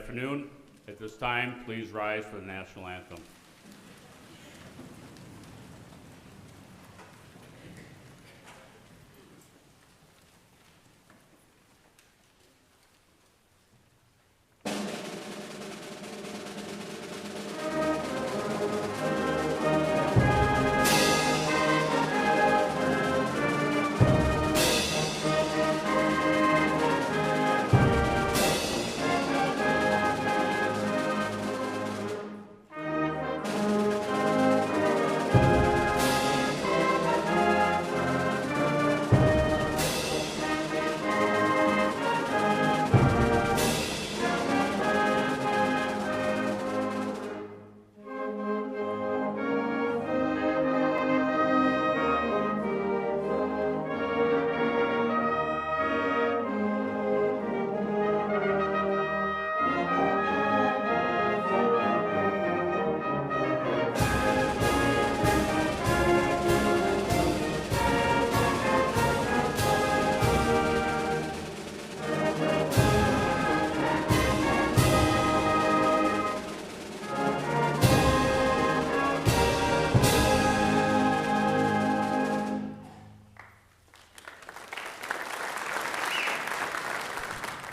afternoon. At this time, please rise for the national anthem.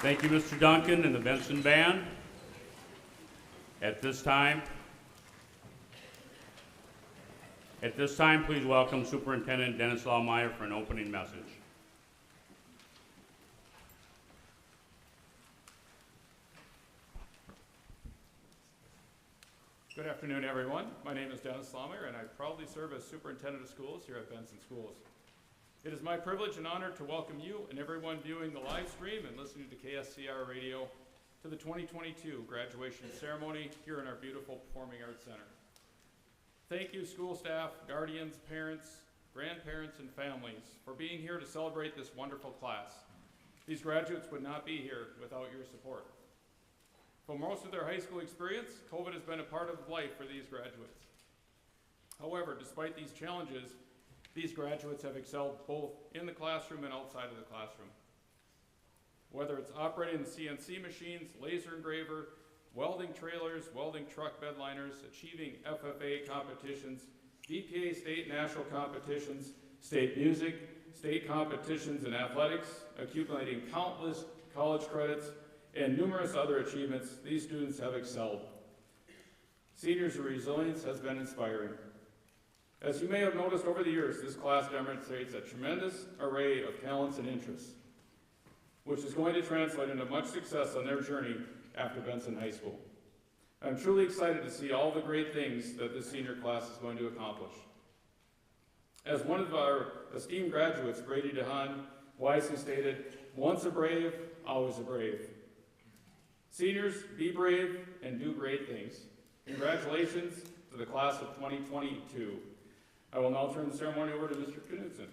Thank you, Mr. Duncan and the Benson Band. At this time, please welcome Superintendent Dennis Lallmeyer for an opening message. Good afternoon, everyone. My name is Dennis Lallmeyer, and I proudly serve as Superintendent of Schools here at Benson Schools. It is my privilege and honor to welcome you and everyone viewing the live stream and listening to KSCR Radio to the 2022 graduation ceremony here in our beautiful Performing Arts Center. Thank you, school staff, guardians, parents, grandparents, and families for being here to celebrate this wonderful class. These graduates would not be here without your support. For most of their high school experience, COVID has been a part of life for these graduates. However, despite these challenges, these graduates have excelled both in the classroom and outside of the classroom. Whether it's operating the CNC machines, laser engraver, welding trailers, welding truck bed liners, achieving FFA competitions, DPA state and national competitions, state music, state competitions in athletics, accumulating countless college credits, and numerous other achievements, these students have excelled. Seniors' resilience has been inspiring. As you may have noticed over the years, this class demonstrates a tremendous array of talents and interests, which is going to translate into much success on their journey after Benson High School. I'm truly excited to see all the great things that this senior class is going to accomplish. As one of our esteemed graduates, Brady DeHaan, wisely stated, "Once a brave, always a brave." Seniors, be brave and do great things. Congratulations to the class of 2022. I will now turn the ceremony over to Mr. Knudsen.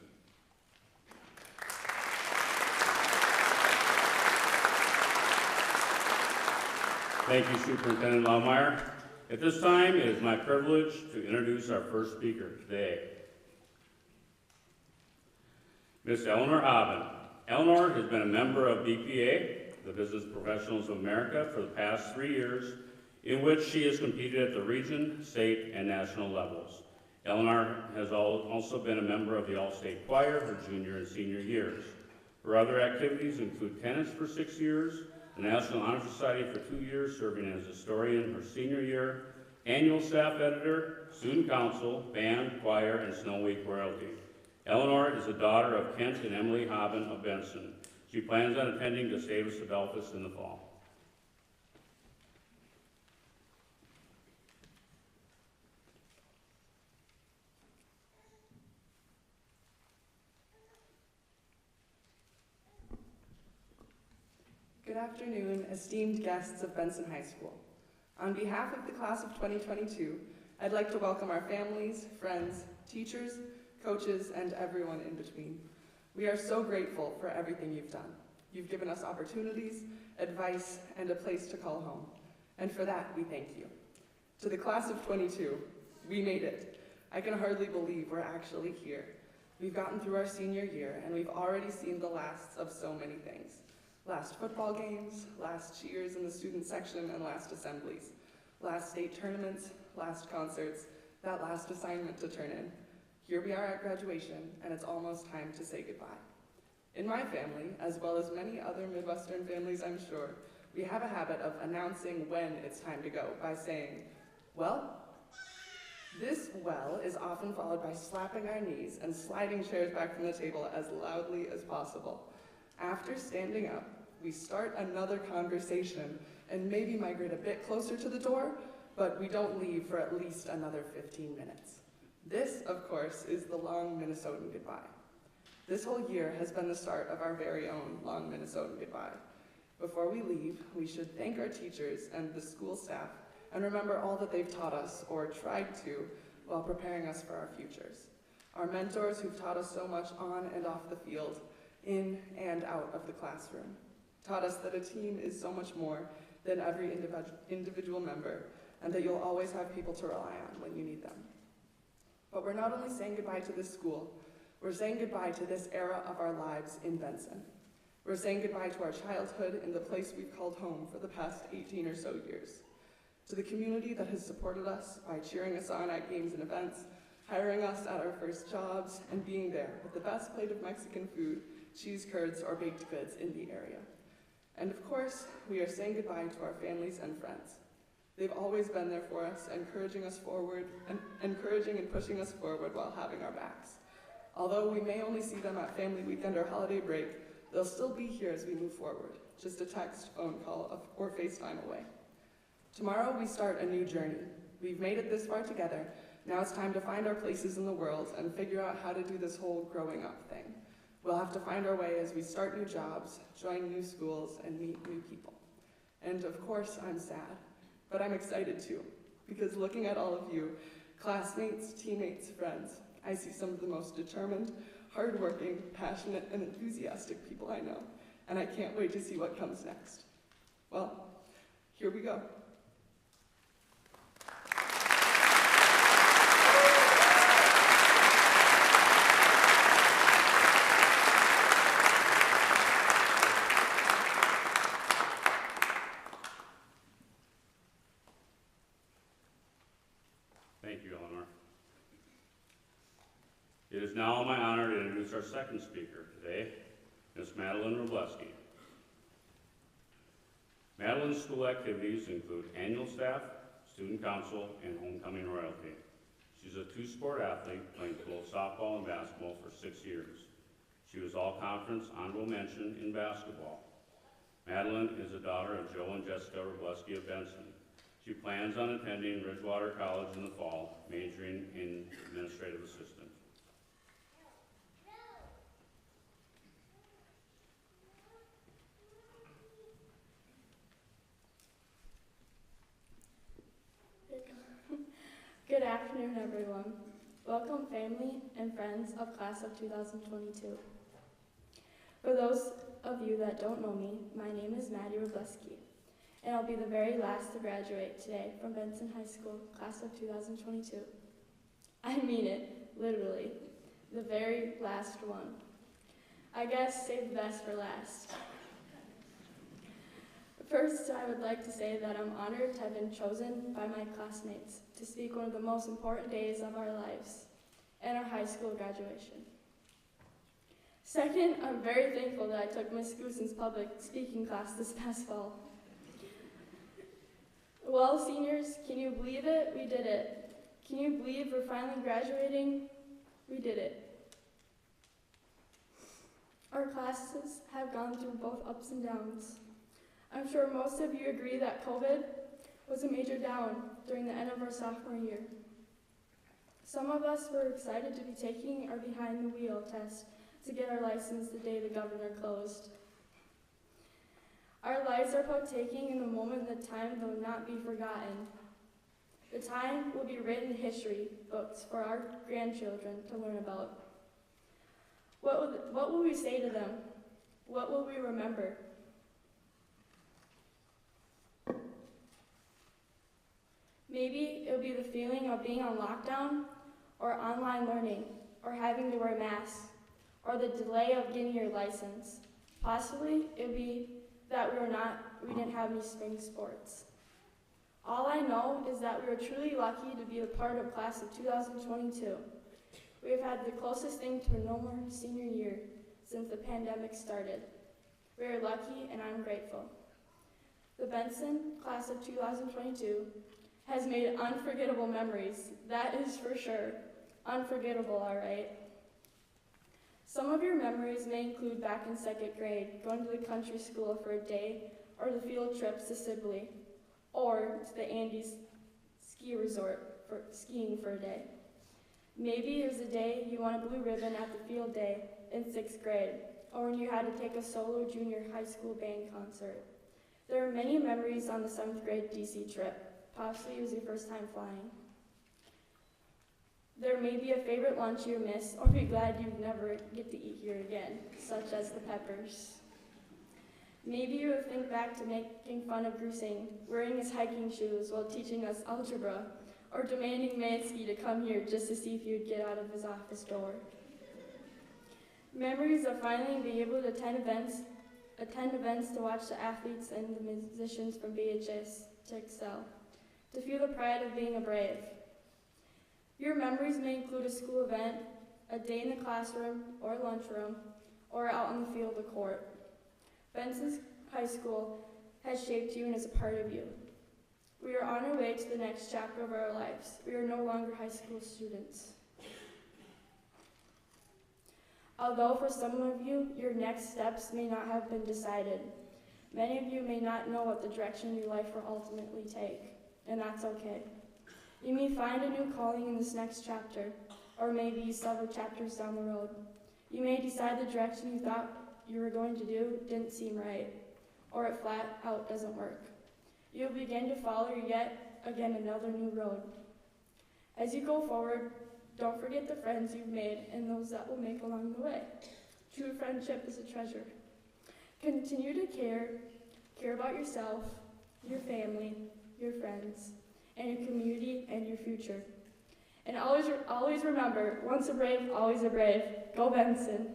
Thank you, Superintendent Lallmeyer. At this time, it is my privilege to introduce our first speaker today, Ms. Eleanor Haben. Eleanor has been a member of BPA, the Business Professionals of America, for the past 3 years, in which she has competed at the region, state, and national levels. Eleanor has also been a member of the All-State Choir her junior and senior years. Her other activities include tennis for 6 years, the National Honor Society for 2 years, serving as historian her senior year, annual staff editor, student council, band, choir, and Snow Week royalty. Eleanor is the daughter of Kent and Emily Haben of Benson. She plans on attending Gustavus Adolphus in the fall. Good afternoon, esteemed guests of Benson High School. On behalf of the class of 2022, I'd like to welcome our families, friends, teachers, coaches, and everyone in between. We are so grateful for everything you've done. You've given us opportunities, advice, and a place to call home. And for that, we thank you. To the class of 22, we made it. I can hardly believe we're actually here. We've gotten through our senior year, and we've already seen the lasts of so many things. Last football games, last cheers in the student section and last assemblies, last state tournaments, last concerts, that last assignment to turn in. Here we are at graduation, and it's almost time to say goodbye. In my family, as well as many other Midwestern families I'm sure, we have a habit of announcing when it's time to go by saying, well. This well is often followed by slapping our knees and sliding chairs back from the table as loudly as possible. After standing up, we start another conversation and maybe migrate a bit closer to the door, but we don't leave for at least another 15 minutes. This, of course, is the long Minnesotan goodbye. This whole year has been the start of our very own long Minnesotan goodbye. Before we leave, we should thank our teachers and the school staff and remember all that they've taught us, or tried to, while preparing us for our futures. Our mentors who've taught us so much on and off the field, in and out of the classroom, taught us that a team is so much more than every individual member, and that you'll always have people to rely on when you need them. But we're not only saying goodbye to this school, we're saying goodbye to this era of our lives in Benson. We're saying goodbye to our childhood in the place we've called home for the past 18 or so years. To the community that has supported us by cheering us on at games and events, hiring us at our first jobs, and being there with the best plate of Mexican food, cheese curds, or baked goods in the area. And of course, we are saying goodbye to our families and friends. They've always been there for us, encouraging and pushing us forward while having our backs. Although we may only see them at family weekend or holiday break, they'll still be here as we move forward, just a text, phone call, or FaceTime away. Tomorrow we start a new journey. We've made it this far together. Now it's time to find our places in the world and figure out how to do this whole growing up thing. We'll have to find our way as we start new jobs, join new schools, and meet new people. And of course I'm sad, but I'm excited too, because looking at all of you, classmates, teammates, friends, I see some of the most determined, hardworking, passionate, and enthusiastic people I know, and I can't wait to see what comes next. Well, here we go. Thank you, Eleanor. It is now my honor to introduce our second speaker today, Ms. Madeline Robleski. Madeline's school activities include annual staff, student council, and homecoming royalty. She's a two-sport athlete, playing both softball and basketball for 6 years. She was all-conference honorable mention in basketball. Madeline is a daughter of Joe and Jessica Robleski of Benson. She plans on attending Ridgewater College in the fall, majoring in administrative assistant. Good afternoon, everyone. Welcome, family and friends of class of 2022. For those of you that don't know me, my name is Maddie Robleski, and I'll be the very last to graduate today from Benson High School, class of 2022. I mean it, literally, the very last one. I guess save the best for last. First, I would like to say that I'm honored to have been chosen by my classmates to speak one of the most important days of our lives, and our high school graduation. Second, I'm very thankful that I took Miss Goosen's public speaking class this past fall. Well, seniors, can you believe it? We did it. Can you believe we're finally graduating? We did it. Our classes have gone through both ups and downs. I'm sure most of you agree that COVID was a major down during the end of our sophomore year. Some of us were excited to be taking our behind the wheel test to get our license the day the governor closed. Our lives are about taking in the moment that time will not be forgotten. The time will be written in history books for our grandchildren to learn about. What will we say to them? What will we remember? Maybe it'll be the feeling of being on lockdown, or online learning, or having to wear masks, or the delay of getting your license. Possibly it'd be that we didn't have any spring sports. All I know is that we were truly lucky to be a part of class of 2022. We have had the closest thing to a normal senior year since the pandemic started. We are lucky and I'm grateful. The Benson class of 2022 has made unforgettable memories, that is for sure. Unforgettable, all right. Some of your memories may include back in 2nd grade, going to the country school for a day, or the field trips to Sibley, or to the Andes ski resort for skiing for a day. Maybe it was a day you won a blue ribbon at the field day in 6th grade, or when you had to take a solo junior high school band concert. There are many memories on the 7th grade DC trip. Possibly it was your first time flying. There may be a favorite lunch you miss, or be glad you never get to eat here again, such as the peppers. Maybe you will think back to making fun of Grusing, wearing his hiking shoes while teaching us algebra, or demanding Mansky to come here just to see if he would get out of his office door. Memories of finally being able to attend events to watch the athletes and the musicians from VHS to excel, to feel the pride of being a Brave. Your memories may include a school event, a day in the classroom or lunchroom, or out on the field or court. Benson High School has shaped you and is a part of you. We are on our way to the next chapter of our lives. We are no longer high school students. Although for some of you, your next steps may not have been decided. Many of you may not know what the direction your life will ultimately take, and that's okay. You may find a new calling in this next chapter, or maybe several chapters down the road. You may decide the direction you thought you were going to do didn't seem right, or it flat out doesn't work. You'll begin to follow yet again another new road. As you go forward, don't forget the friends you've made and those that will make along the way. True friendship is a treasure. Continue to care about yourself, your family, your friends, and your community and your future. And always remember, once a brave, always a brave. Go Benson.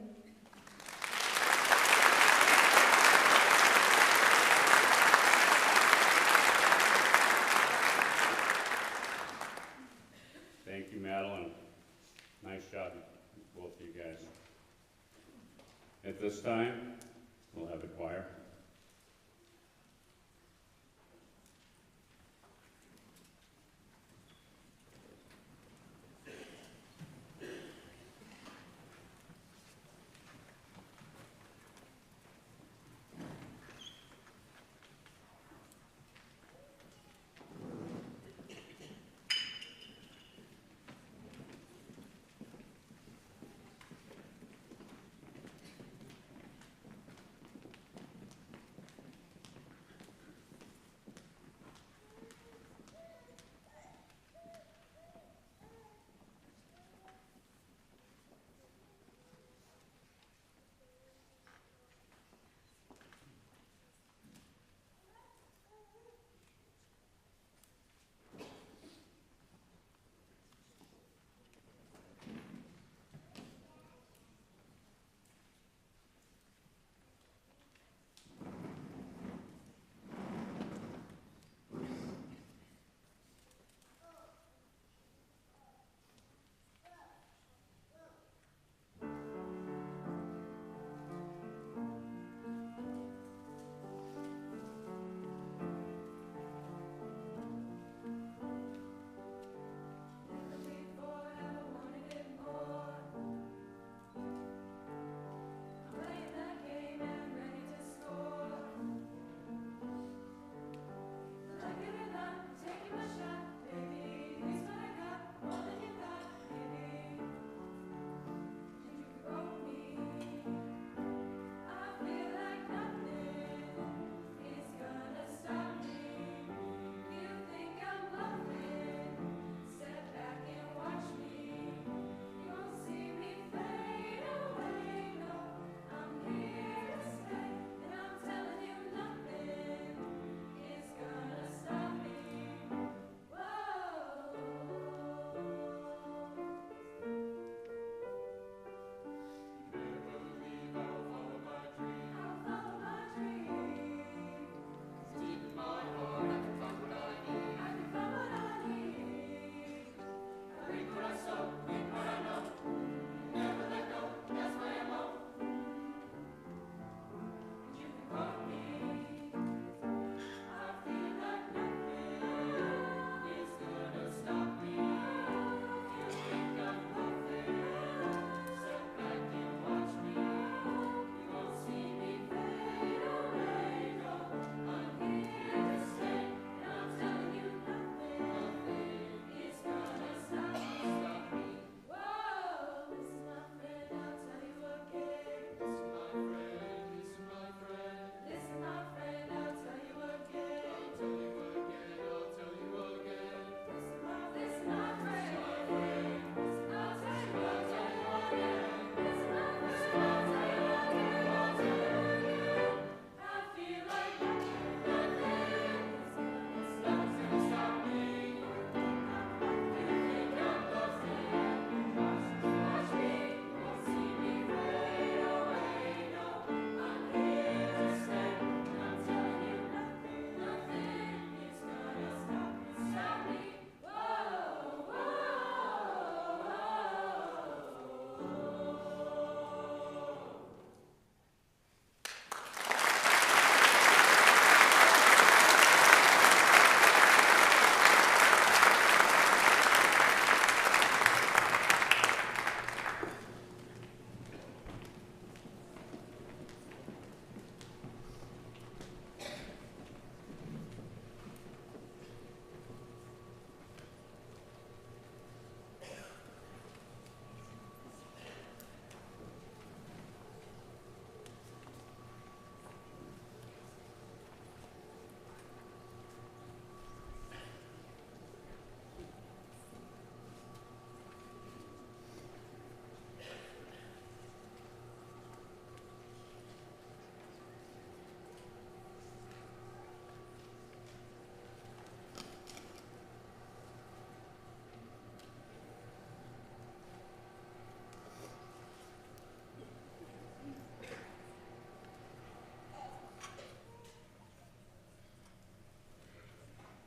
Thank you, Madeline. Nice job, both of you guys. At this time, we'll have the choir.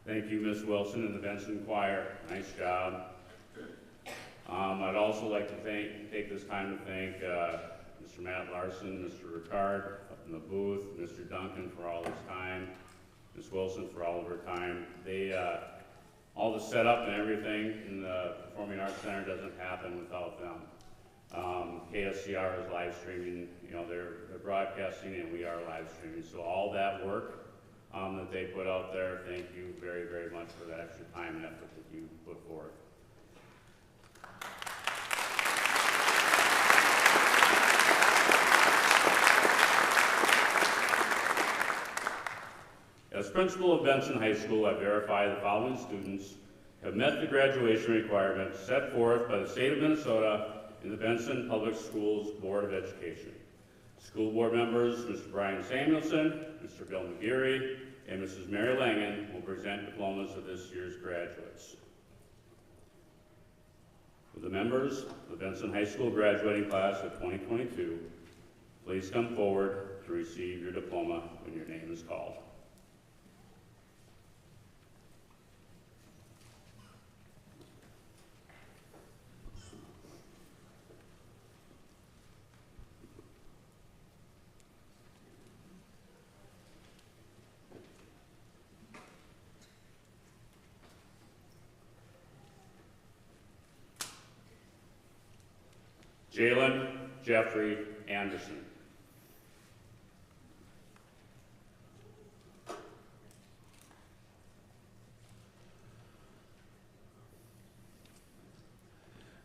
Thank you, Ms. Wilson and the Benson Choir. Nice job. I'd also like to take this time to thank Mr. Matt Larson, Mr. Ricard up in the booth, Mr. Duncan for all his time, Ms. Wilson for all of her time. All the setup and everything in the Performing Arts Center doesn't happen without them. KSCR is live streaming, they're broadcasting and we are live streaming. So all that work that they put out there, thank you very, very much for that extra time and effort that you put forth. As principal of Benson High School, I verify the following students have met the graduation requirements set forth by the state of Minnesota in the Benson Public Schools Board of Education. School board members, Mr. Brian Samuelson, Mr. Bill McGeary, and Mrs. Mary Langen will present diplomas of this year's graduates. Will the members of the Benson High School graduating class of 2022 please come forward to receive your diploma when your name is called. Jalen Jeffrey Anderson.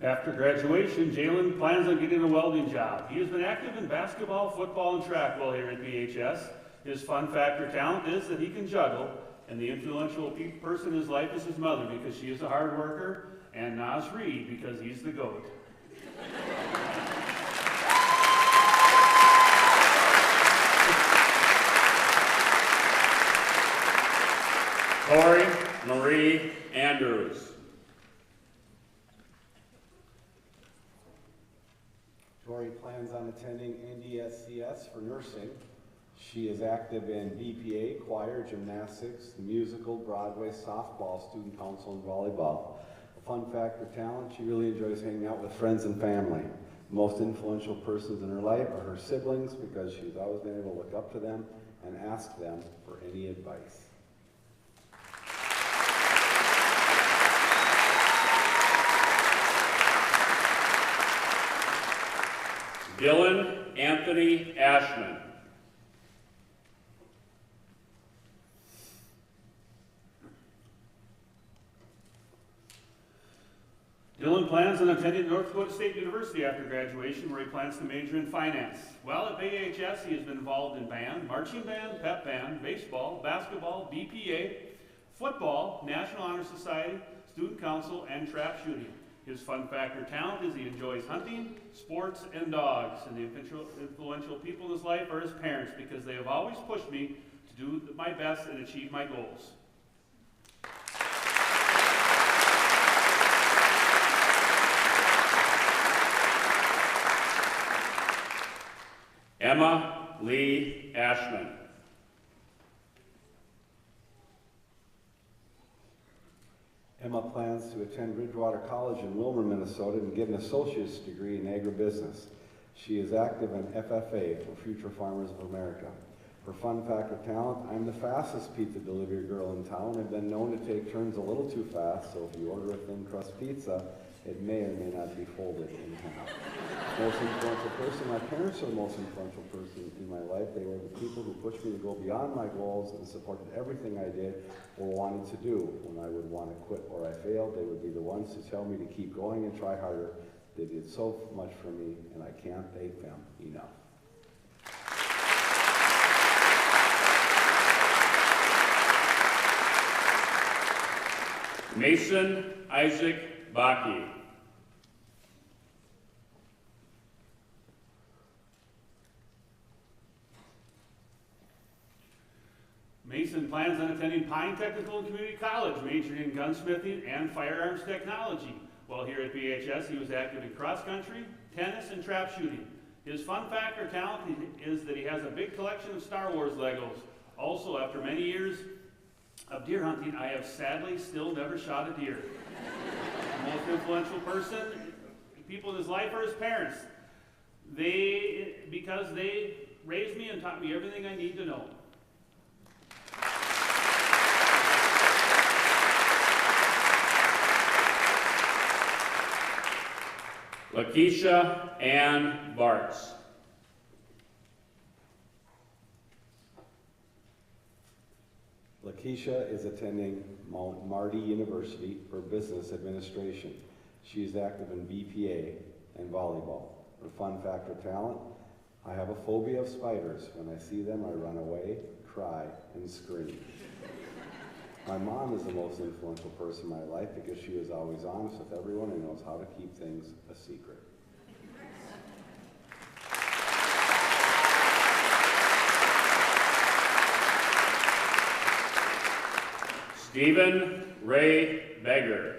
After graduation, Jalen plans on getting a welding job. He has been active in basketball, football, and track while here at BHS. His fun fact or talent is that he can juggle, and the influential person in his life is his mother because she is a hard worker, and Nas Reed because he's the GOAT. Tori Marie Andrews. Tori plans on attending NDSCS for nursing. She is active in BPA, choir, gymnastics, musical, Broadway, softball, student council, and volleyball. A fun fact or talent, she really enjoys hanging out with friends and family. The most influential persons in her life are her siblings because she's always been able to look up to them and ask them for any advice. Dylan Anthony Ashman. Dylan plans on attending North Dakota State University after graduation, where he plans to major in finance. While at BHS, he has been involved in band, marching band, pep band, baseball, basketball, BPA, football, National Honor Society, student council, and trap shooting. His fun fact or talent is he enjoys hunting, sports, and dogs. And the influential people in his life are his parents because they have always pushed me to do my best and achieve my goals. Emma Lee Ashman. Emma plans to attend Ridgewater College in Wilmer, Minnesota and get an associate's degree in agribusiness. She is active in FFA, for Future Farmers of America. For fun fact or talent, I'm the fastest pizza delivery girl in town. I've been known to take turns a little too fast, so if you order a thin crust pizza, it may or may not be folded in half. Most influential person, my parents are the most influential person in my life. They were the people who pushed me to go beyond my goals and supported everything I did or wanted to do. When I would want to quit or I failed, they would be the ones to tell me to keep going and try harder. They did so much for me, and I can't thank them enough. Mason Isaac Baki. Mason plans on attending Pine Technical and Community College, majoring in gunsmithing and firearms technology. While here at BHS, he was active in cross country, tennis, and trap shooting. His fun fact or talent is that he has a big collection of Star Wars Legos. Also, after many years Of deer hunting, I have sadly still never shot a deer. The most influential person, people in his life, are his parents. Because they raised me and taught me everything I need to know. Lakeisha Ann Bartz. Lakeisha is attending Mount Marty University for Business Administration. She is active in BPA and volleyball. Her fun fact or talent: I have a phobia of spiders. When I see them, I run away, cry, and scream. My mom is the most influential person in my life because she was always honest with everyone and knows how to keep things a secret. Stephen Ray Beggar.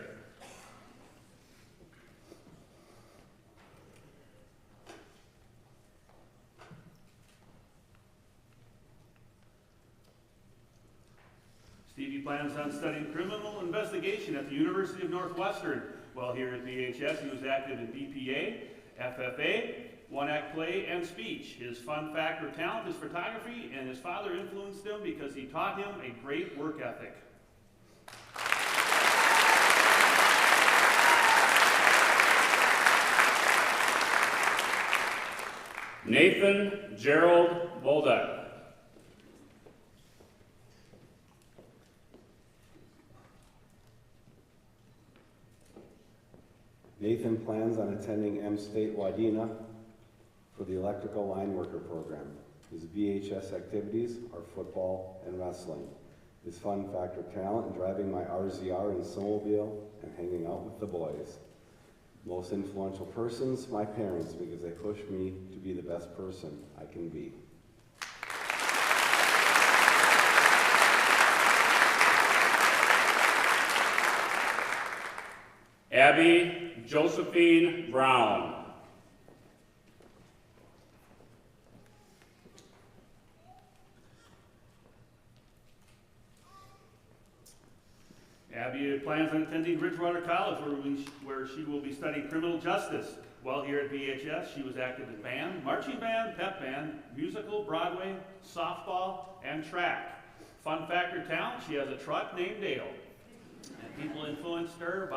Stevie plans on studying criminal investigation at the University of Northwestern. While here at BHS, he was active in BPA, FFA, one-act play, and speech. His fun fact or talent is photography, and his father influenced him because he taught him a great work ethic. Nathan Gerald Bolduck. Nathan plans on attending M-State Wadena for the electrical line worker program. His BHS activities are football and wrestling. His fun fact or talent: driving my RZR and snowmobile and hanging out with the boys. Most influential persons: my parents, because they pushed me to be the best person I can be. Abby Josephine Brown. Abby plans on attending Bridgewater College, where she will be studying criminal justice. While here at BHS, she was active in band, marching band, pep band, musical, Broadway, softball, and track. Fun fact or talent: she has a truck named Dale. And people influenced her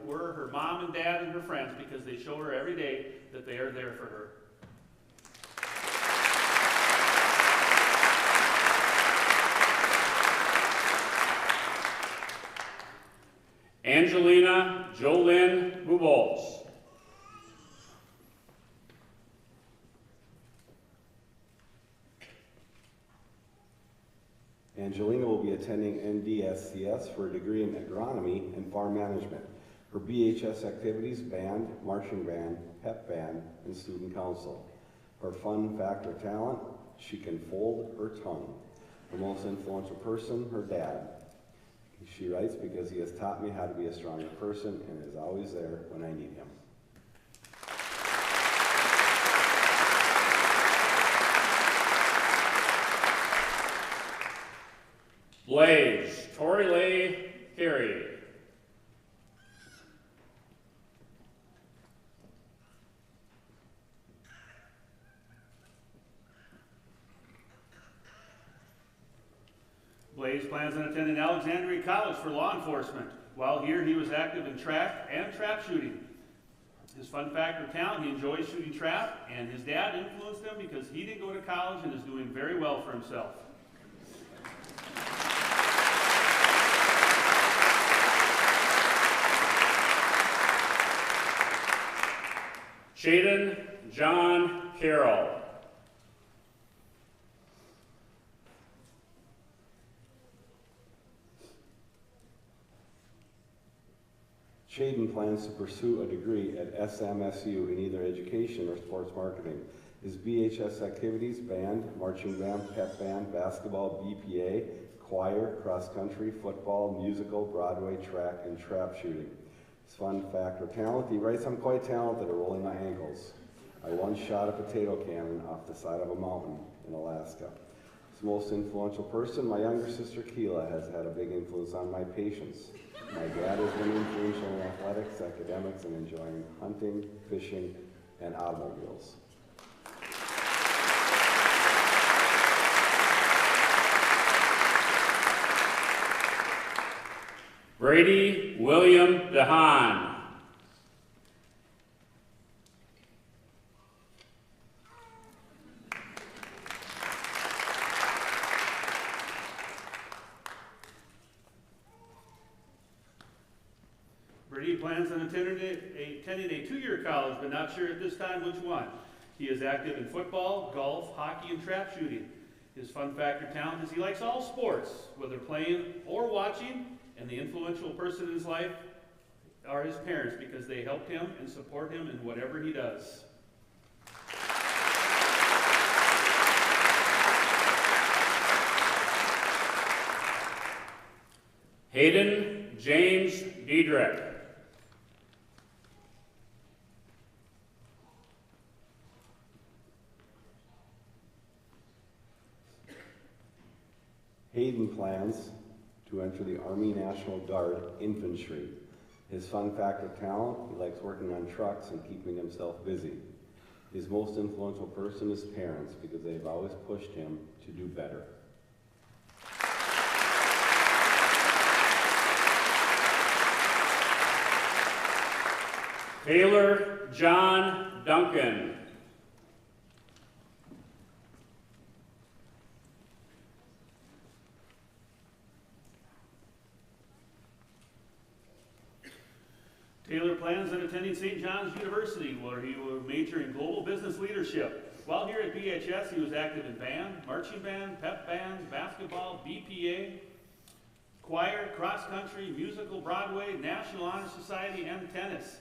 were her mom and dad and her friends, because they show her every day that they are there for her. Angelina Jolynn Bubolz. Angelina will be attending NDSCS for a degree in agronomy and farm management. Her BHS activities: band, marching band, pep band, and student council. Her fun fact or talent: she can fold her tongue. Her most influential person: her dad. She writes because he has taught me how to be a stronger person and is always there when I need him. Blaze Torilay Carey. Blaze plans on attending Alexandria College for law enforcement. While here, he was active in track and trap shooting. His fun fact or talent: he enjoys shooting trap, and his dad influenced him because he didn't go to college and is doing very well for himself. Shaden John Carroll. Shaden plans to pursue a degree at SMSU in either education or sports marketing. His BHS activities: band, marching band, pep band, basketball, BPA, choir, cross country, football, musical, Broadway, track, and trap shooting. His fun fact or talent: he writes, I'm quite talented at rolling my ankles. I once shot a potato cannon off the side of a mountain in Alaska. His most influential person, my younger sister Keela, has had a big influence on my patience. My dad has been influential in athletics, academics, and enjoying hunting, fishing, and automobiles. Brady William DeHaan. Brady plans on attending a two-year college, but not sure at this time which one. He is active in football, golf, hockey, and trap shooting. His fun factor talent is he likes all sports, whether playing or watching, and the influential person in his life are his parents because they help him and support him in whatever he does. Hayden James Diedrich. Hayden plans to enter the Army National Guard Infantry. His fun factor talent, he likes working on trucks and keeping himself busy. His most influential person is parents because they've always pushed him to do better. Taylor John Duncan. Taylor plans on attending St. John's University, where he will major in global business leadership. While here at BHS, he was active in band, marching band, pep bands, basketball, BPA, choir, cross country, musical, Broadway, National Honor Society, and tennis.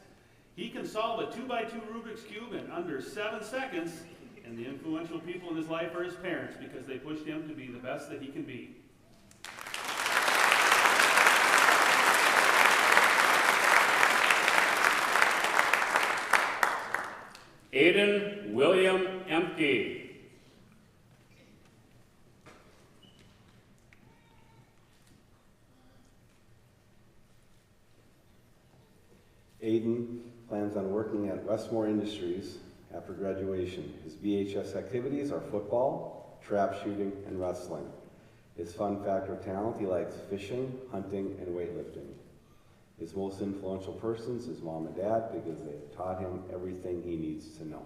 He can solve a 2x2 Rubik's Cube in under 7 seconds, and the influential people in his life are his parents because they pushed him to be the best that he can be. Aiden William Emke. Aiden plans on working at Westmore Industries after graduation. His VHS activities are football, trap shooting, and wrestling. His fun factor talent, he likes fishing, hunting, and weightlifting. His most influential persons, his mom and dad, because they have taught him everything he needs to know.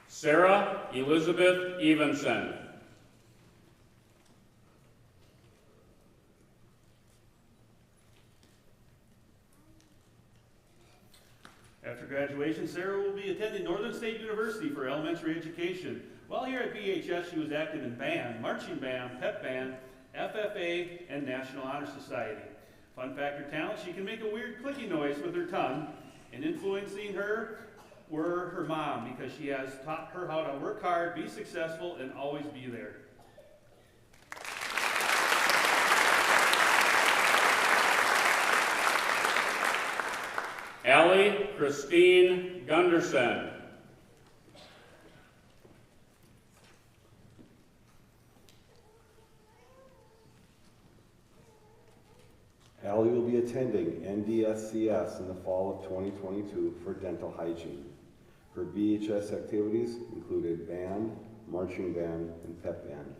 Sarah Elizabeth Evenson. After graduation, Sarah will be attending Northern State University for elementary education. While here at BHS, she was active in band, marching band, pep band, FFA, and National Honor Society. Fun factor talent, she can make a weird clicking noise with her tongue, and influencing her were her mom because she has taught her how to work hard, be successful, and always be there. Allie Christine Gunderson. Allie will be attending NDSCS in the fall of 2022 for dental hygiene. Her BHS activities included band, marching band, and pep band.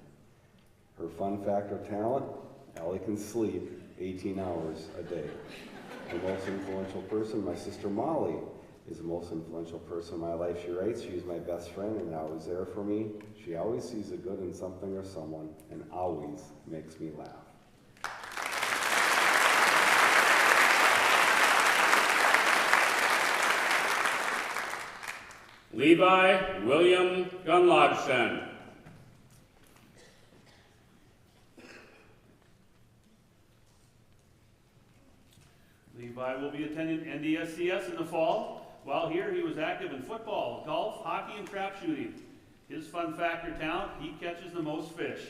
Her fun factor talent, Allie can sleep 18 hours a day. The most influential person, my sister Molly, is the most influential person in my life. She writes, she's my best friend and always there for me. She always sees the good in something or someone and always makes me laugh. Levi William Gunlodson. Levi will be attending NDSCS in the fall. While here, he was active in football, golf, hockey, and trap shooting. His fun factor talent, he catches the most fish.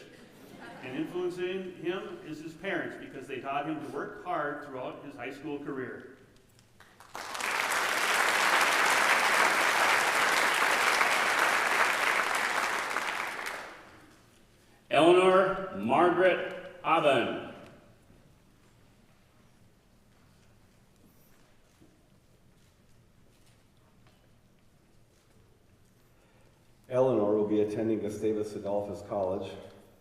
And influencing him is his parents because they taught him to work hard throughout his high school career. Aben. Eleanor will be attending Gustavus Adolphus College.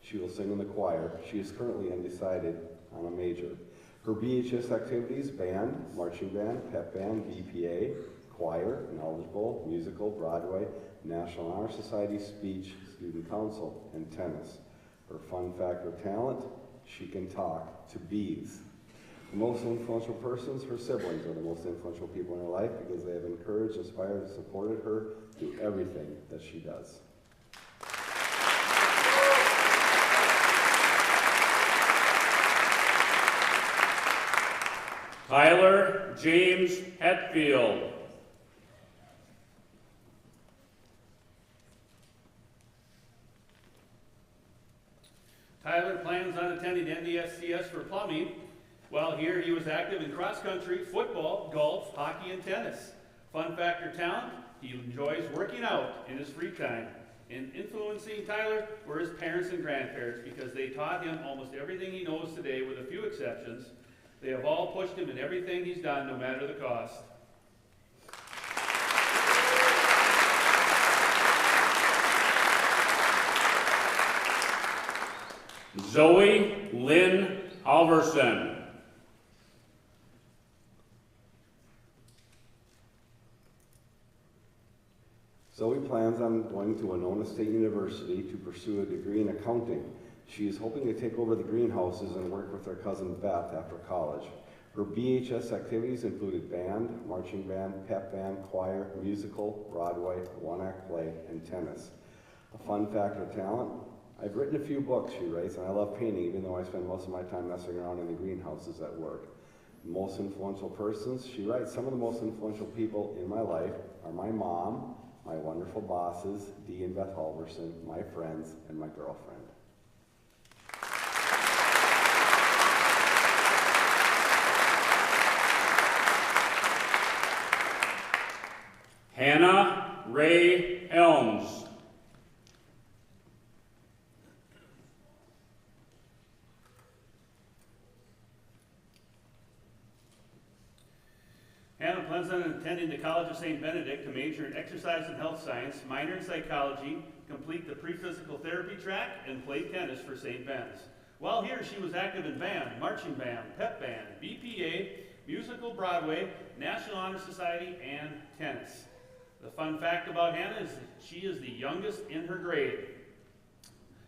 She will sing in the choir. She is currently undecided on a major. Her BHS activities: band, marching band, pep band, BPA, choir, knowledge bowl, musical, Broadway, National Honor Society, speech, student council, and tennis. Her fun fact or talent: she can talk to bees. The most influential persons: her siblings are the most influential people in her life because they have encouraged, inspired, and supported her through everything that she does. Tyler James Hetfield. Tyler plans on attending NDSCS for plumbing. While here, he was active in cross country, football, golf, hockey, and tennis. Fun fact or talent: he enjoys working out in his free time. And influencing Tyler were his parents and grandparents because they taught him almost everything he knows today, with a few exceptions. They have all pushed him in everything he's done, no matter the cost. Zoe Lynn Halverson. Zoe plans on going to Winona State University to pursue a degree in accounting. She is hoping to take over the greenhouses and work with her cousin Beth after college. Her BHS activities included band, marching band, pep band, choir, musical, Broadway, one-act play, and tennis. A fun fact or talent: I've written a few books, she writes, and I love painting, even though I spend most of my time messing around in the greenhouses at work. Most influential persons: she writes, some of the most influential people in my life are my mom, my wonderful bosses, Dee and Beth Halverson, my friends, and my girlfriend. Hannah Ray Helms. Hannah plans on attending the College of St. Benedict to major in exercise and health science, minor in psychology, complete the pre-physical therapy track, and play tennis for St. Ben's. While here, she was active in band, marching band, pep band, BPA, musical, Broadway, National Honor Society, and tennis. The fun fact about Hannah is that she is the youngest in her grade.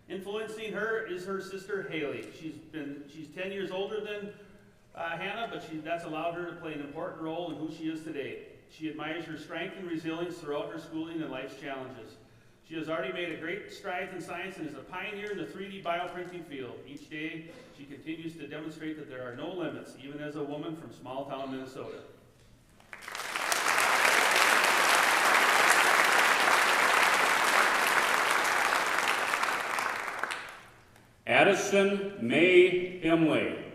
Influencing her is her sister Haley. She's 10 years older than Hannah, but that's allowed her to play an important role in who she is today. She admires her strength and resilience throughout her schooling and life's challenges. She has already made a great strides in science and is a pioneer in the 3D bioprinting field. Each day, she continues to demonstrate that there are no limits, even as a woman from small town Minnesota. Addison May Himley.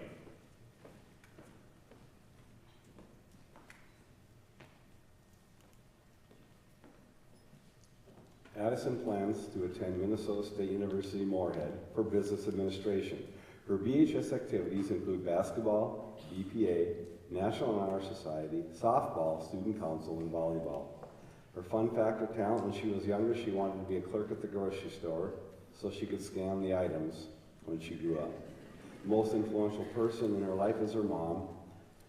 Addison plans to attend Minnesota State University Moorhead for business administration. Her BHS activities include basketball, BPA, National Honor Society, softball, student council, and volleyball. Her fun fact or talent: when she was younger, she wanted to be a clerk at the grocery store so she could scan the items when she grew up. The most influential person in her life is her mom.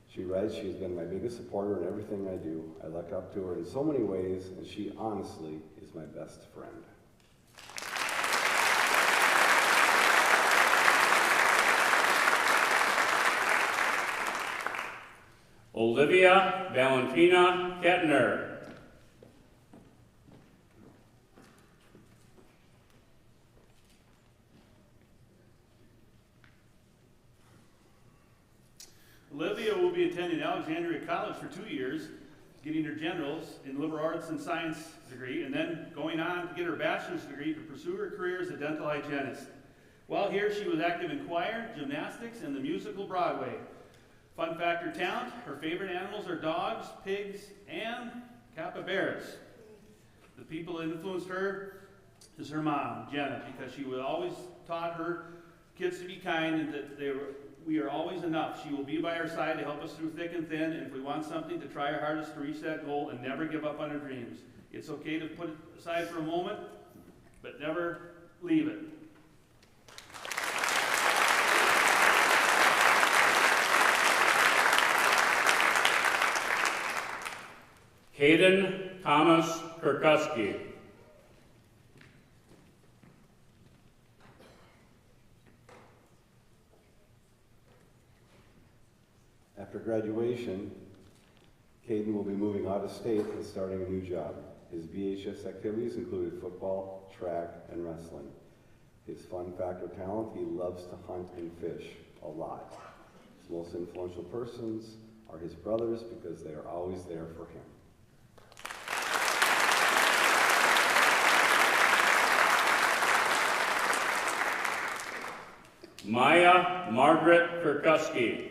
She writes, she has been my biggest supporter in everything I do. I look up to her in so many ways, and she honestly is my best friend. Olivia Valentina Kettner. Olivia will be attending Alexandria College for 2 years, getting her generals in liberal arts and science degree, and then going on to get her bachelor's degree to pursue her career as a dental hygienist. While here, she was active in choir, gymnastics, and the musical Broadway. Fun fact or talent: her favorite animals are dogs, pigs, and capybaras. The people that influenced her is her mom, Jenna, because she would always taught her kids to be kind and that we are always enough. She will be by our side to help us through thick and thin, and if we want something, to try our hardest to reach that goal and never give up on our dreams. It's okay to put it aside for a moment, but never leave it. Hayden Thomas Kirkuski. After graduation, Caden will be moving out of state and starting a new job. His BHS activities included football, track, and wrestling. His fun factor talent, he loves to hunt and fish a lot. His most influential persons are his brothers because they are always there for him. Maya Margaret Kirkuski.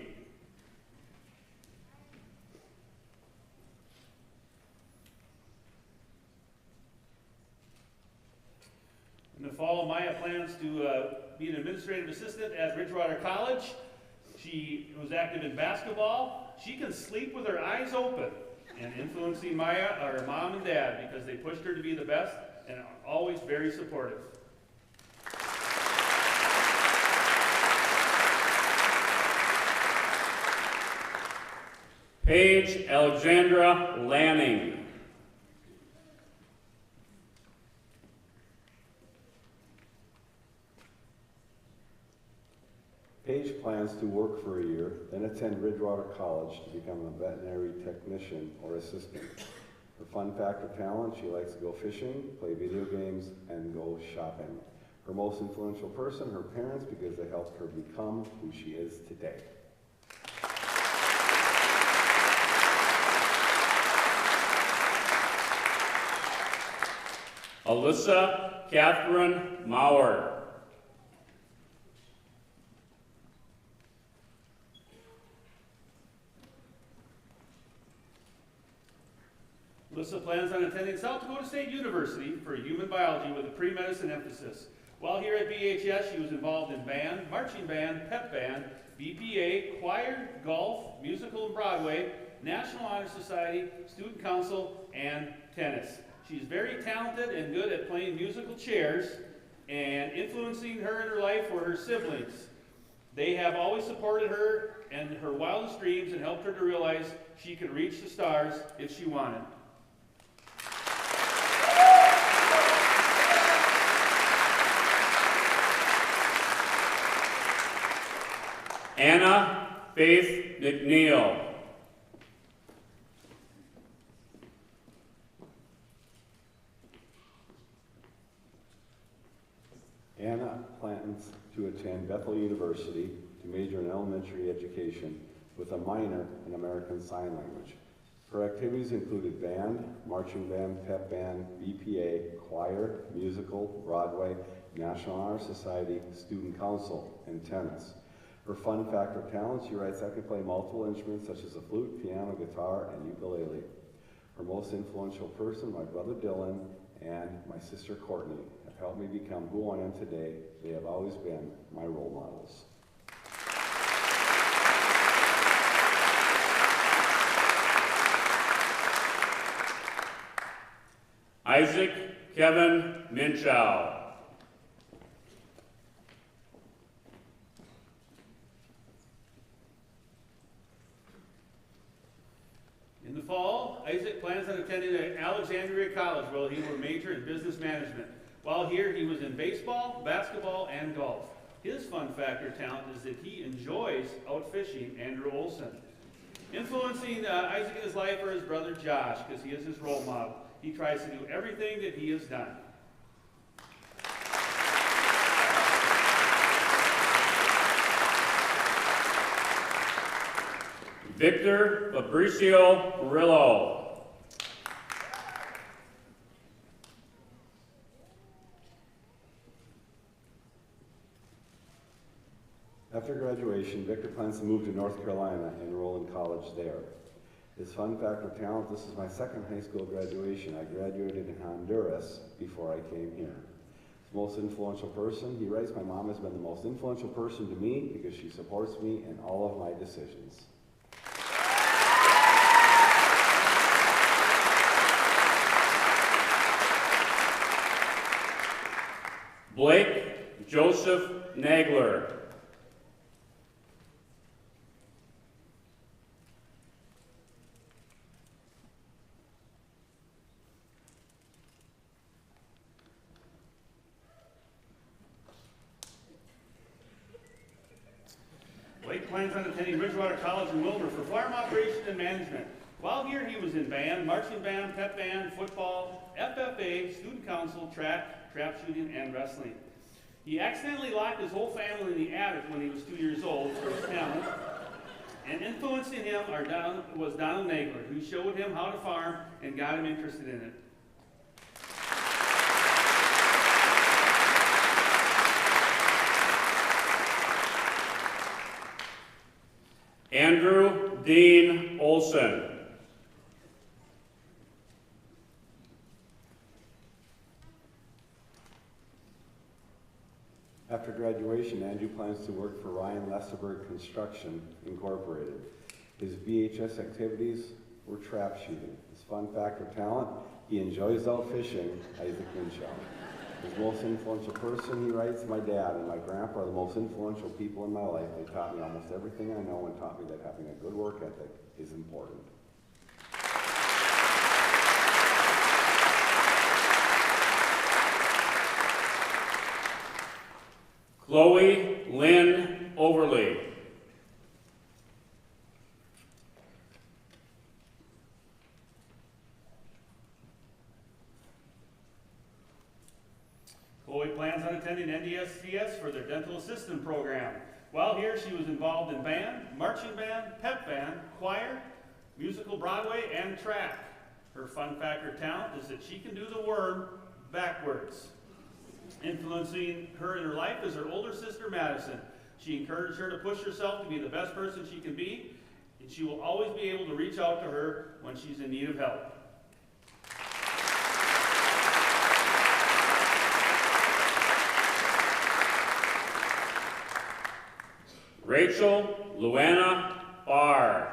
In the fall, Maya plans to be an administrative assistant at Ridgewater College. She was active in basketball. She can sleep with her eyes open. And influencing Maya are her mom and dad because they pushed her to be the best and are always very supportive. Paige Alexandra Lanning. Paige plans to work for a year, then attend Ridgewater College to become a veterinary technician or assistant. Her fun factor talent, she likes to go fishing, play video games, and go shopping. Her most influential person, her parents, because they helped her become who she is today. Alyssa Catherine Maurer. Alyssa plans on attending South Dakota State University for human biology with a pre-medicine emphasis. While here at BHS, she was involved in band, marching band, pep band, BPA, choir, golf, musical and Broadway, National Honor Society, Student Council, and tennis. She's very talented and good at playing musical chairs, and influencing her in her life were her siblings. They have always supported her and her wildest dreams and helped her to realize she could reach the stars if she wanted. Anna Faith McNeil. Anna plans to attend Bethel University to major in elementary education with a minor in American Sign Language. Her activities included band, marching band, pep band, BPA, choir, musical, Broadway, National Honor Society, Student Council, and tennis. Her fun factor talents, she writes, I can play multiple instruments such as the flute, piano, guitar, and ukulele. Her most influential person, my brother Dylan, and my sister Courtney, have helped me become who I am today. They have always been my role models. Isaac Kevin Minchow. In the fall, Isaac plans on attending Alexandria College where he will major in business management. While here, he was in baseball, basketball, and golf. His fun factor talent is that he enjoys out fishing Andrew Olson. Influencing Isaac in his life are his brother Josh, because he is his role model. He tries to do everything that he has done. Victor Fabricio Rillo. After graduation, Victor plans to move to North Carolina and enroll in college there. His fun factor talent, this is my second high school graduation. I graduated in Honduras before I came here. His Most influential person, he writes, my mom has been the most influential person to me because she supports me in all of my decisions. Blake Joseph Nagler. Blake plans on attending Bridgewater College in Wilmer for farm operation and management. While here, he was in band, marching band, pep band, football, FFA, student council, track, trap shooting, and wrestling. He accidentally locked his whole family in the attic when he was 2 years old for his talent. And influencing him was Donald Nagler, who showed him how to farm and got him interested in it. Andrew Dean Olson. After graduation, Andrew plans to work for Ryan Lesterberg Construction, Incorporated. His BHS activities were trap shooting. His fun fact or talent, he enjoys out fishing, Isaac Minshaw. His most influential person, he writes, my dad and my grandpa are the most influential people in my life. They taught me almost everything I know and taught me that having a good work ethic is important. Chloe Lynn Overly. Chloe plans on attending NDSCS for their dental assistant program. While here, she was involved in band, marching band, pep band, choir, musical Broadway, and track. Her fun fact or talent is that she can do the worm backwards. Influencing her in her life is her older sister, Madison. She encouraged her to push herself to be the best person she can be, and she will always be able to reach out to her when she's in need of help. Rachel Luana Barr.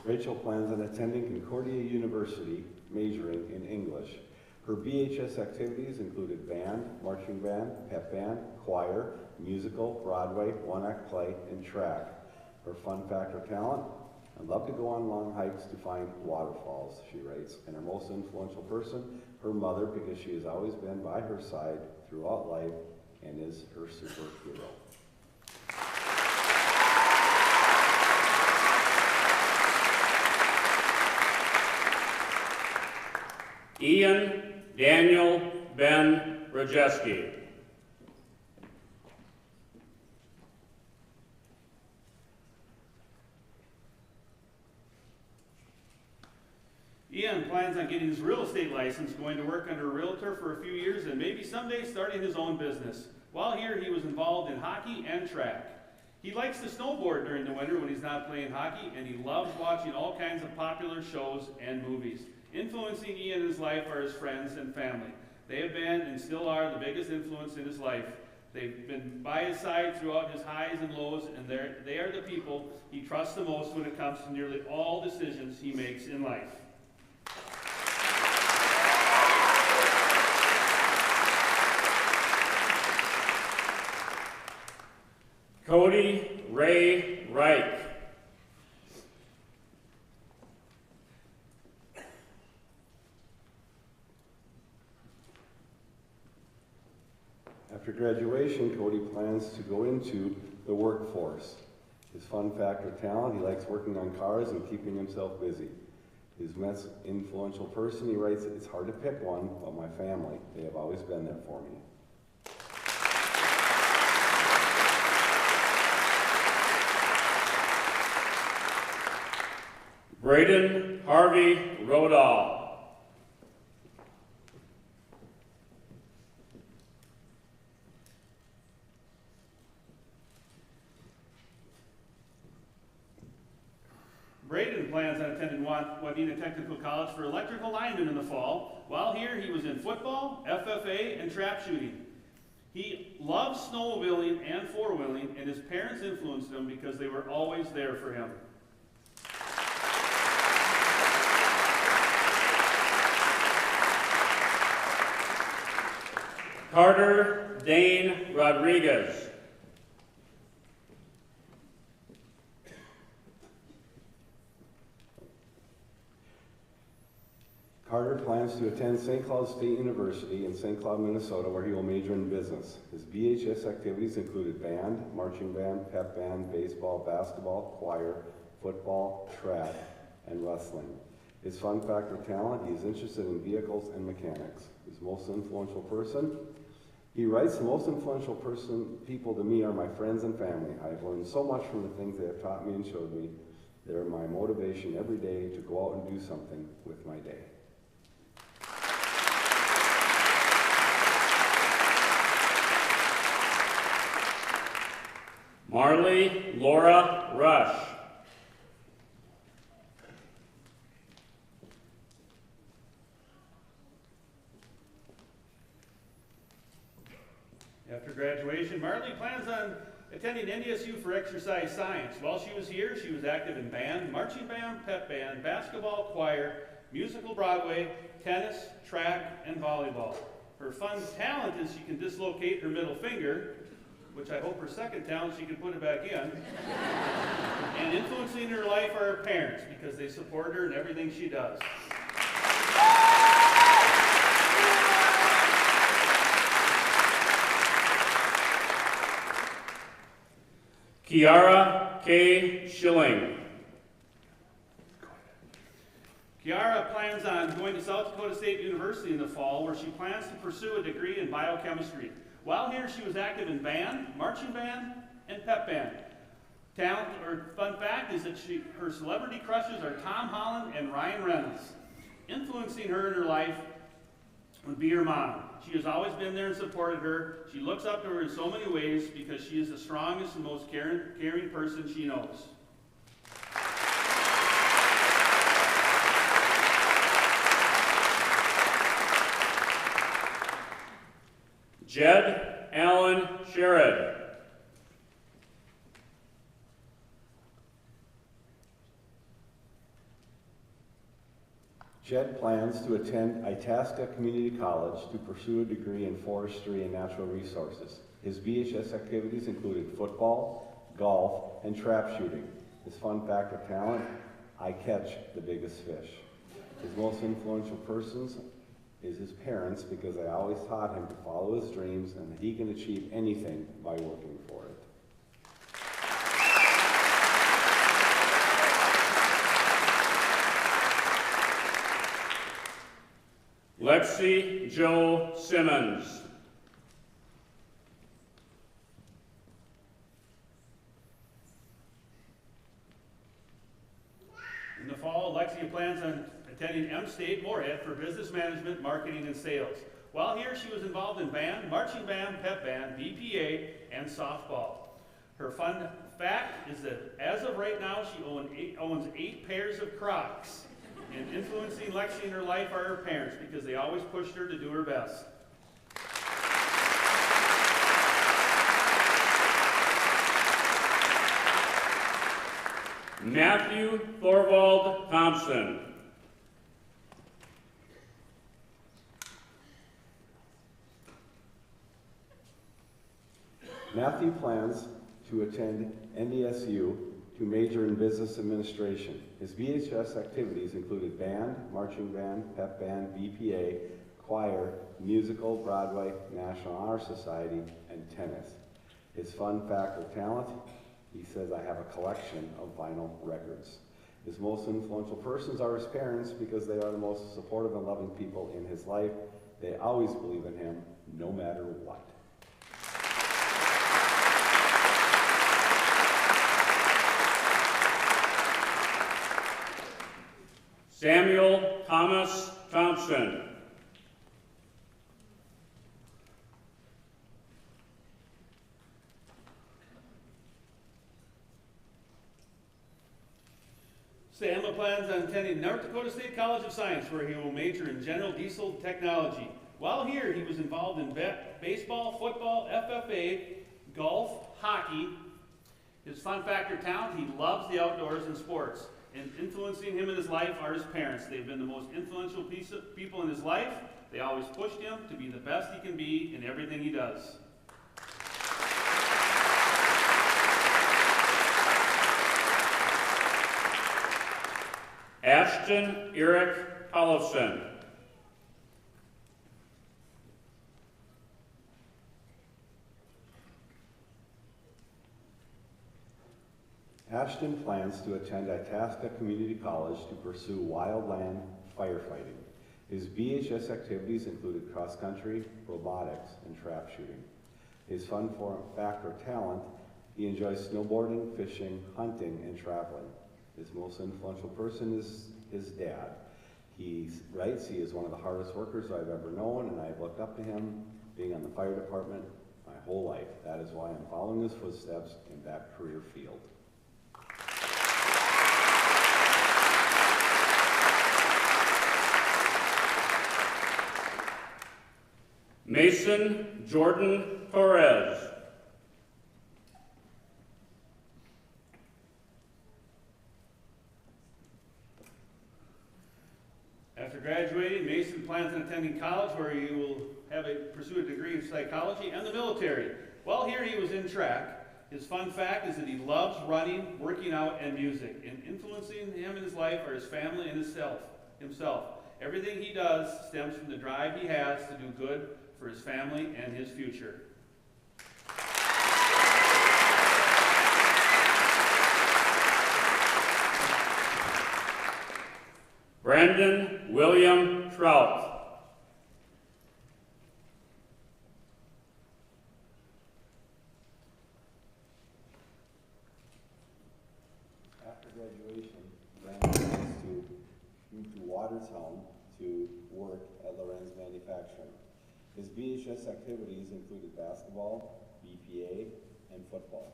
Rachel plans on attending Concordia University, majoring in English. Her BHS activities included band, marching band, pep band, choir, musical, Broadway, one-act play, and track. Her fun fact or talent, I love to go on long hikes to find waterfalls, she writes. And her most influential person, her mother, because she has always been by her side throughout life and is her superhero. Ian Daniel Ben Rajeski. Ian plans on getting his real estate license, going to work under a realtor for a few years, and maybe someday starting his own business. While here, he was involved in hockey and track. He likes to snowboard during the winter when he's not playing hockey, and he loves watching all kinds of popular shows and movies. Influencing Ian in his life are his friends and family. They have been and still are the biggest influence in his life. They've been by his side throughout his highs and lows, and they are the people he trusts the most when it comes to nearly all decisions he makes in life. Cody Ray Reich. After graduation, Cody plans to go into the workforce. His fun fact or talent, he likes working on cars and keeping himself busy. His most influential person, he writes, it's hard to pick one, but my family, they have always been there for me. Braden Harvey Rodall. Braden plans on attending Wadena Technical College for electrical lineman in the fall. While here, he was in football, FFA, and trap shooting. He loves snowmobiling and four-wheeling, and his parents influenced him because they were always there for him. Carter Dane Rodriguez. Carter plans to attend St. Cloud State University in St. Cloud, Minnesota, where he will major in business. His BHS activities included band, marching band, pep band, baseball, basketball, choir, football, track, and wrestling. His fun factor talent, he is interested in vehicles and mechanics. His most influential person, he writes, the most influential people to me are my friends and family. I have learned so much from the things they have taught me and showed me. They are my motivation every day to go out and do something with my day. Marley Laura Rush. After graduation, Marley plans on attending NDSU for exercise science. While she was here, she was active in band, marching band, pep band, basketball, choir, musical Broadway, tennis, track, and volleyball. Her fun talent is she can dislocate her middle finger, which I hope her second talent she can put it back in. And influencing her life are her parents because they support her in everything she does. Kiara K. Schilling. Kiara plans on going to South Dakota State University in the fall, where she plans to pursue a degree in biochemistry. While here, she was active in band, marching band, and pep band. Talent or fun fact is that her celebrity crushes are Tom Holland and Ryan Reynolds. Influencing her in her life would be her mom. She has always been there and supported her. She looks up to her in so many ways because she is the strongest and most caring person she knows. Jed Allen Sherrod. Jed plans to attend Itasca Community College to pursue a degree in forestry and natural resources. His BHS activities included football, golf, and trap shooting. His fun fact or talent, I catch the biggest fish. His most influential persons is his parents because they always taught him to follow his dreams and that he can achieve anything by working for it. Lexi Jo Simmons. In the fall, Lexi plans on attending M-State Moorhead for business management, marketing, and sales. While here, she was involved in band, marching band, pep band, BPA, and softball. Her fun fact is that as of right now, she owns 8 pairs of Crocs. And influencing Lexi in her life are her parents because they always pushed her to do her best. Matthew Thorvald Thompson. Matthew plans to attend NDSU to major in business administration. His BHS activities included band, marching band, pep band, BPA, choir, musical, Broadway, National Honor Society, and tennis. His fun fact or talent, he says, I have a collection of vinyl records. His most influential persons are his parents because they are the most supportive and loving people in his life. They always believe in him, no matter what. Samuel Thomas Thompson. Emma plans on attending North Dakota State College of Science, where he will major in general diesel technology. While here, he was involved in baseball, football, FFA, golf, hockey. His fun factor talent, he loves the outdoors and sports. And influencing him in his life are his parents. They've been the most influential people in his life. They always pushed him to be the best he can be in everything he does. Ashton Eric Tollefson. Ashton plans to attend Itasca Community College to pursue wildland firefighting. His BHS activities included cross-country, robotics, and trap shooting. His fun factor talent, he enjoys snowboarding, fishing, hunting, and traveling. His most influential person is his dad. He writes he is one of the hardest workers I've ever known, and I've looked up to him being on the fire department my whole life. That is why I'm following his footsteps in that career field. Mason Jordan Torres. After graduating, Mason plans on attending college, where he will pursue a degree in psychology and the military. While here, he was in track. His fun fact is that he loves running, working out, and music. And influencing him in his life are his family and himself. Everything he does stems from the drive he has to do good for his family and his future. Brandon William Trout. After graduation, Brandon plans to move to Watertown to work at Lorenz Manufacturing. His BHS activities included basketball, BPA, and football.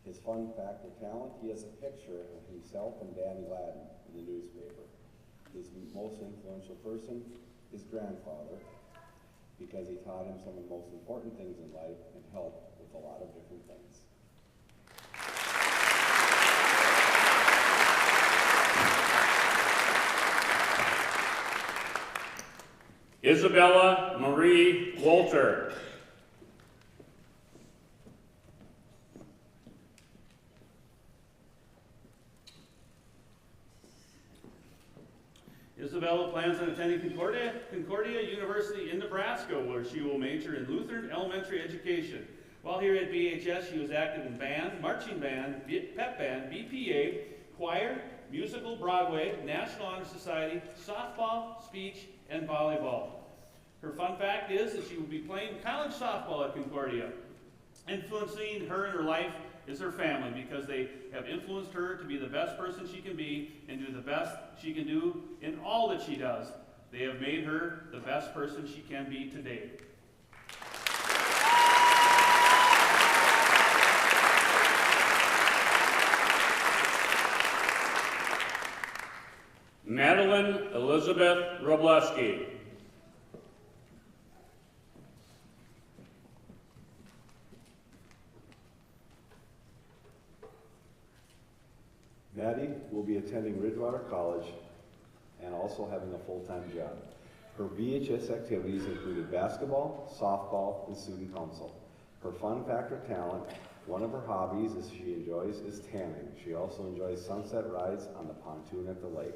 His fun factor talent, he has a picture of himself and Danny Ladden in the newspaper. His most influential person, his grandfather, because he taught him some of the most important things in life and helped with a lot of different things. Isabella Marie Walter. Isabella plans on attending Concordia University in Nebraska, where she will major in Lutheran elementary education. While here at BHS, she was active in band, marching band, pep band, BPA, choir, musical, Broadway, National Honor Society, softball, speech, and volleyball. Her fun fact is that she will be playing college softball at Concordia. Influencing her in her life is her family, because they have influenced her to be the best person she can be and do the best she can do in all that she does. They have made her the best person she can be today. Madeline Elizabeth Robleski. Maddie will be attending Ridgewater College and also having a full-time job. Her VHS activities included basketball, softball, and student council. Her fun factor talent, one of her hobbies she enjoys is tanning. She also enjoys sunset rides on the pontoon at the lake.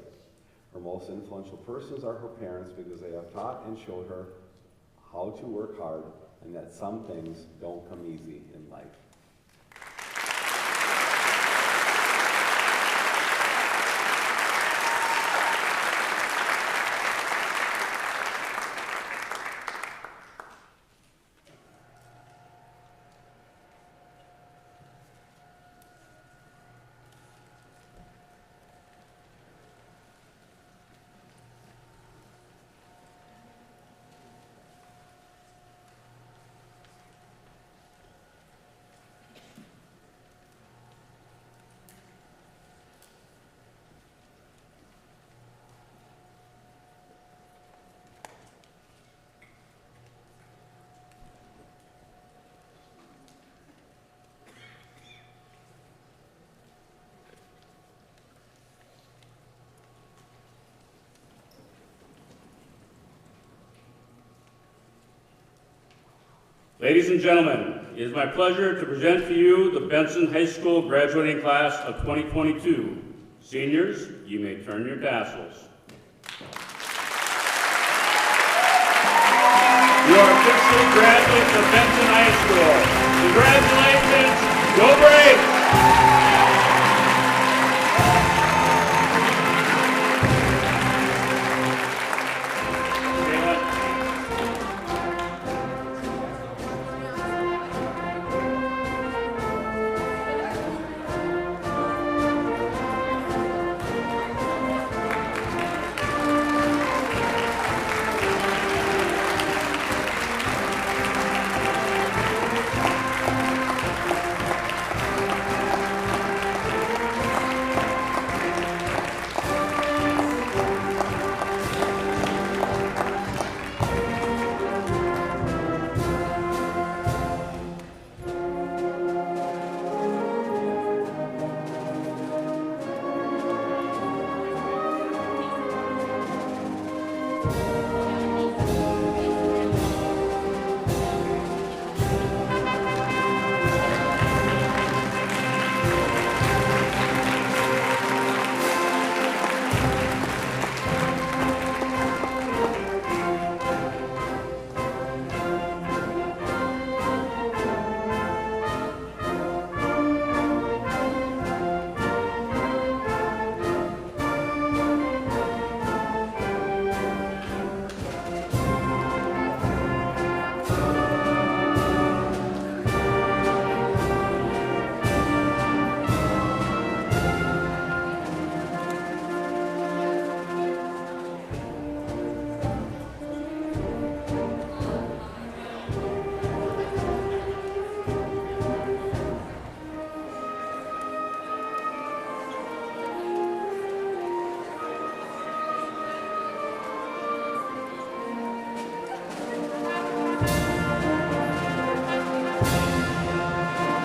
Her most influential persons are her parents, because they have taught and showed her how to work hard and that some things don't come easy in life. Ladies and gentlemen, it is my pleasure to present to you the Benson High School graduating class of 2022. Seniors, you may turn your tassels. You are officially graduates of Benson High School.